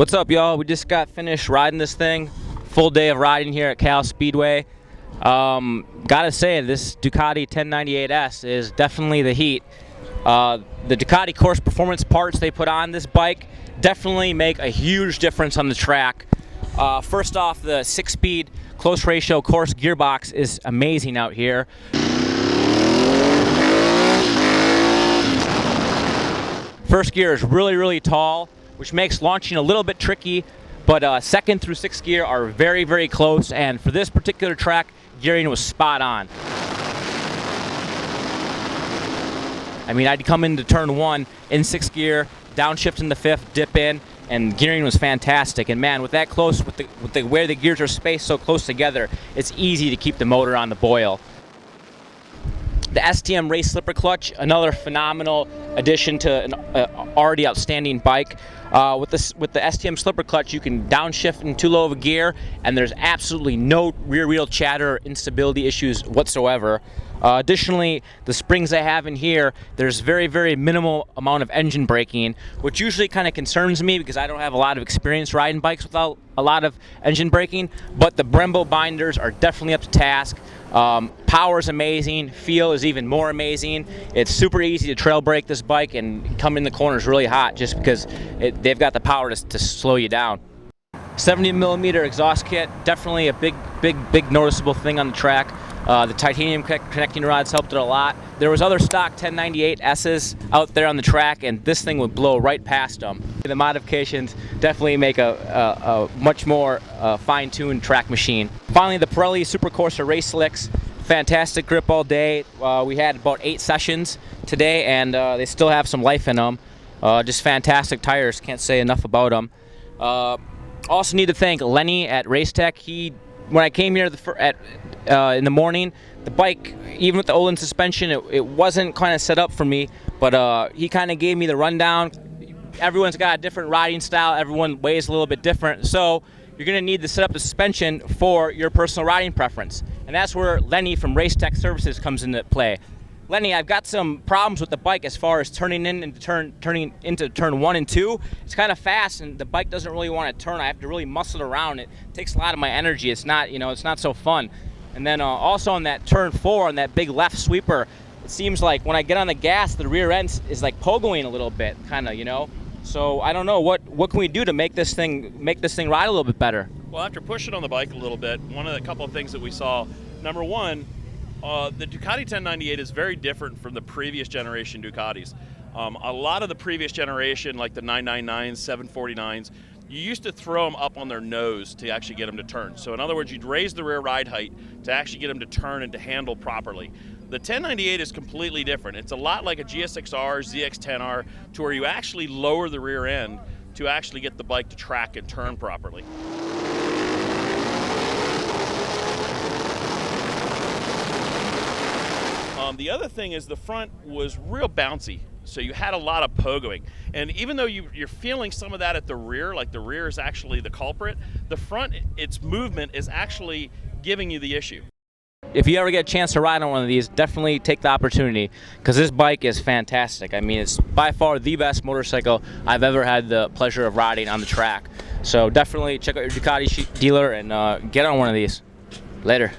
What's up, y'all? We just got finished riding this thing. Full day of riding here at Cal Speedway. Gotta say, this Ducati 1098S is definitely the heat. The Ducati Corse Performance parts they put on this bike definitely make a huge difference on the track. First off, the 6-speed close ratio Corse gearbox is amazing out here. First gear is really tall, which makes launching a little bit tricky, but second through sixth gear are very close, and for this particular track, gearing was spot on. I mean, I'd come into turn one in sixth gear, downshift in the fifth, dip in, and gearing was fantastic. And man, with that close, with the way the gears are spaced so close together, it's easy to keep the motor on the boil. The STM race slipper clutch, another phenomenal addition to an already outstanding bike. With the STM slipper clutch, you can downshift in too low of a gear, and there's absolutely no rear wheel chatter or instability issues whatsoever. Additionally, the springs I have in here, there's very minimal amount of engine braking, which usually kind of concerns me because I don't have a lot of experience riding bikes without a lot of engine braking, but the Brembo binders are definitely up to task. Power is amazing, feel is even more amazing. It's super easy to trail brake this bike and come in the corners really hot just because they've got the power to slow you down. 70mm exhaust kit, definitely a big noticeable thing on the track. The titanium connecting rods helped it a lot. There was other stock 1098S's out there on the track, and this thing would blow right past them. The modifications definitely make a much more fine-tuned track machine. Finally, the Pirelli Supercorsa Race Slicks. Fantastic grip all day. We had about 8 sessions today, and they still have some life in them. Just fantastic tires. Can't say enough about them. Also need to thank Lenny at Racetech. When I came here in the morning, the bike, even with the Olin suspension, it wasn't kind of set up for me, but he kind of gave me the rundown. Everyone's got a different riding style, everyone weighs a little bit different, so you're going to need to set up the suspension for your personal riding preference. And that's where Lenny from Racetech Services comes into play. Lenny, I've got some problems with the bike as far as turning into turn 1 and 2. It's kind of fast, and the bike doesn't really want to turn. I have to really muscle it around. It takes a lot of my energy. It's not, it's not so fun. And then also on that turn 4, on that big left sweeper, it seems like when I get on the gas, the rear end is like pogoing a little bit, kind of, So I don't know what can we do to make this thing ride a little bit better. Well, after pushing on the bike a little bit, couple of things that we saw. Number one, the Ducati 1098 is very different from the previous generation Ducatis. A lot of the previous generation, like the 999s, 749s, you used to throw them up on their nose to actually get them to turn. So in other words, you'd raise the rear ride height to actually get them to turn and to handle properly. The 1098 is completely different. It's a lot like a GSX-R, ZX-10R, to where you actually lower the rear end to actually get the bike to track and turn properly. The other thing is the front was real bouncy, so you had a lot of pogoing. And even though you're feeling some of that at the rear, like the rear is actually the culprit, the front, its movement is actually giving you the issue. If you ever get a chance to ride on one of these, definitely take the opportunity, because this bike is fantastic. I mean, it's by far the best motorcycle I've ever had the pleasure of riding on the track. So definitely check out your Ducati dealer and get on one of these. Later.